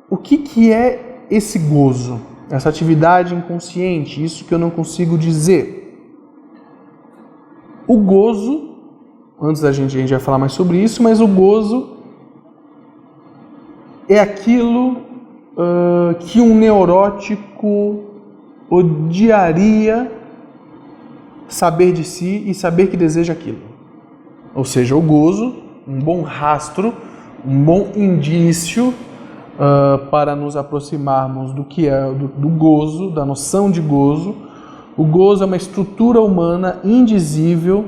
o que é esse gozo? Essa atividade inconsciente, isso que eu não consigo dizer. O gozo, antes a gente vai falar mais sobre isso, mas o gozo é aquilo que um neurótico odiaria saber de si e saber que deseja aquilo. Ou seja, o gozo, um bom rastro, um bom indício para nos aproximarmos do que é do gozo, da noção de gozo. O gozo é uma estrutura humana indizível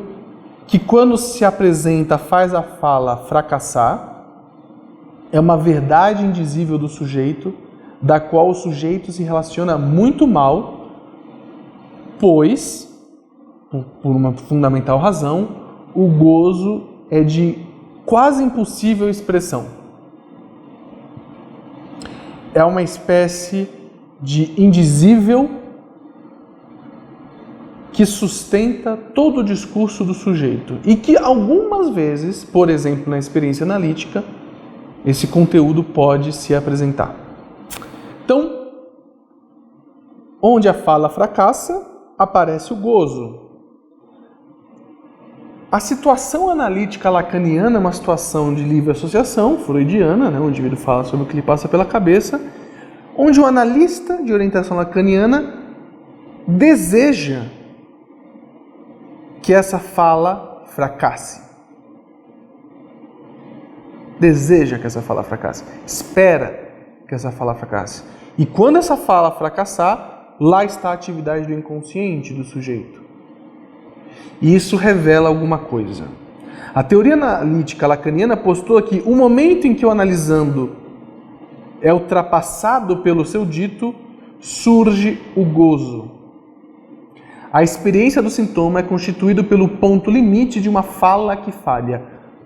que, quando se apresenta, faz a fala fracassar. É uma verdade indizível do sujeito, da qual o sujeito se relaciona muito mal, pois, por uma fundamental razão, o gozo é de quase impossível expressão. É uma espécie de indizível que sustenta todo o discurso do sujeito e que algumas vezes, por exemplo, na experiência analítica, esse conteúdo pode se apresentar. Então, onde a fala fracassa, aparece o gozo. A situação analítica lacaniana é uma situação de livre associação, freudiana, né? O indivíduo fala sobre o que lhe passa pela cabeça, onde o analista de orientação lacaniana deseja que essa fala fracasse. Deseja que essa fala fracasse. Espera que essa fala fracasse. E quando essa fala fracassar, lá está a atividade do inconsciente do sujeito. E isso revela alguma coisa. A teoria analítica lacaniana postula que o momento em que o analisando é ultrapassado pelo seu dito, surge o gozo. A experiência do sintoma é constituída pelo ponto limite de uma fala que falha.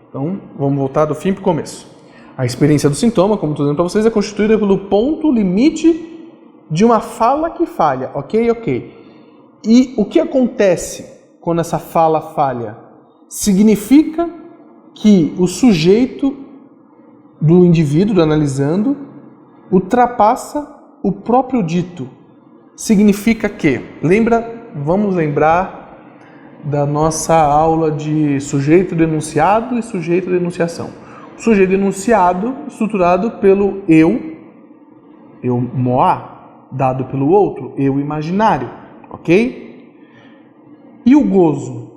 Então, vamos voltar do fim para o começo. A experiência do sintoma, como estou dizendo para vocês, é constituída pelo ponto limite de uma fala que falha. Ok? E o que acontece quando essa fala falha? Significa que o sujeito do indivíduo, do analisando, ultrapassa o próprio dito. Significa que, vamos lembrar da nossa aula de sujeito denunciado e sujeito denunciação. O sujeito denunciado, estruturado pelo eu moá, dado pelo outro, eu imaginário, ok? E o gozo?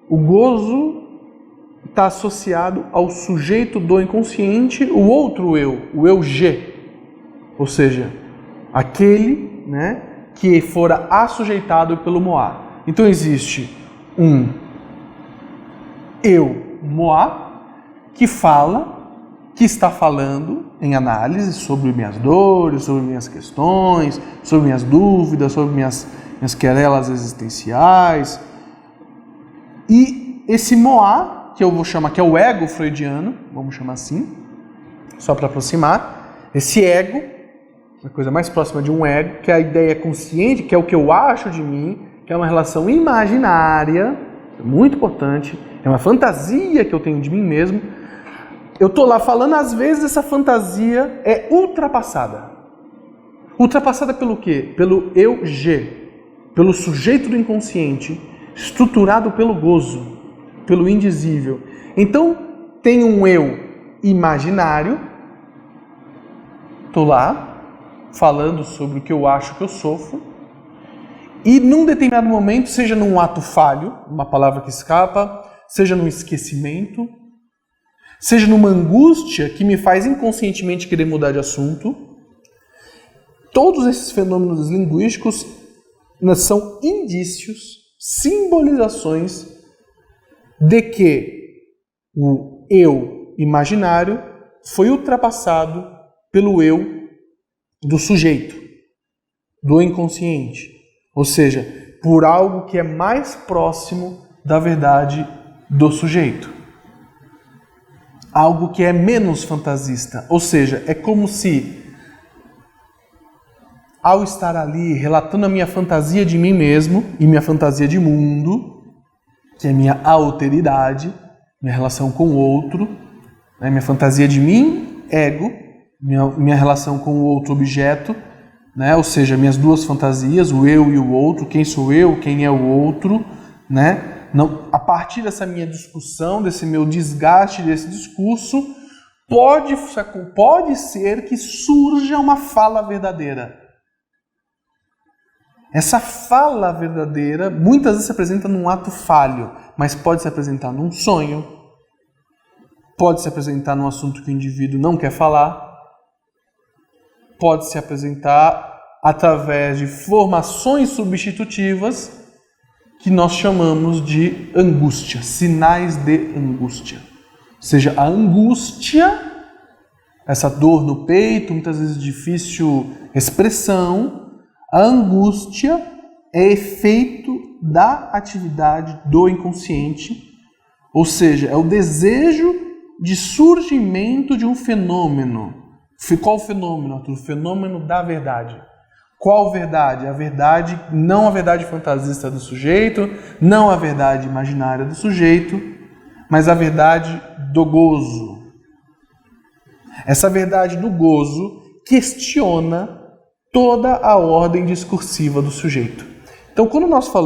O gozo está associado ao sujeito do inconsciente, o outro eu, o eu G, ou seja, aquele, né, que fora assujeitado pelo moá. Então existe um eu moá que está falando em análise sobre minhas dores, sobre minhas questões, sobre minhas dúvidas, sobre minhas querelas existenciais. E esse moá, que eu vou chamar, que é o ego freudiano, vamos chamar assim, só para aproximar, esse ego, a coisa mais próxima de um ego, que é a ideia consciente, que é o que eu acho de mim, que é uma relação imaginária, muito importante, é uma fantasia que eu tenho de mim mesmo. Eu estou lá falando, às vezes essa fantasia é ultrapassada. Ultrapassada pelo quê? Pelo eu G, pelo sujeito do inconsciente, estruturado pelo gozo, pelo indizível. Então, tem um eu imaginário, estou lá, falando sobre o que eu acho que eu sofro, e num determinado momento, seja num ato falho, uma palavra que escapa, seja num esquecimento, seja numa angústia que me faz inconscientemente querer mudar de assunto, todos esses fenômenos linguísticos são indícios, simbolizações de que o eu imaginário foi ultrapassado pelo eu do sujeito, do inconsciente. Ou seja, por algo que é mais próximo da verdade do sujeito. Algo que é menos fantasista. Ou seja, é como se, ao estar ali relatando a minha fantasia de mim mesmo e minha fantasia de mundo, que é minha alteridade, minha relação com o outro, né, minha fantasia de mim, ego, minha relação com o outro objeto, né? Ou seja, minhas duas fantasias, o eu e o outro, quem sou eu, quem é o outro, né? Não, a partir dessa minha discussão, desse meu desgaste desse discurso, pode ser que surja uma fala verdadeira. Essa fala verdadeira muitas vezes se apresenta num ato falho, mas pode se apresentar num sonho, pode se apresentar num assunto que o indivíduo não quer falar, pode se apresentar através de formações substitutivas que nós chamamos de angústia, sinais de angústia. Ou seja, a angústia, essa dor no peito, muitas vezes difícil expressão, a angústia é efeito da atividade do inconsciente, ou seja, é o desejo de surgimento de um fenômeno. Qual fenômeno, Arthur? O fenômeno da verdade. Qual verdade? A verdade, não a verdade fantasista do sujeito, não a verdade imaginária do sujeito, mas a verdade do gozo. Essa verdade do gozo questiona toda a ordem discursiva do sujeito. Então, quando nós falamos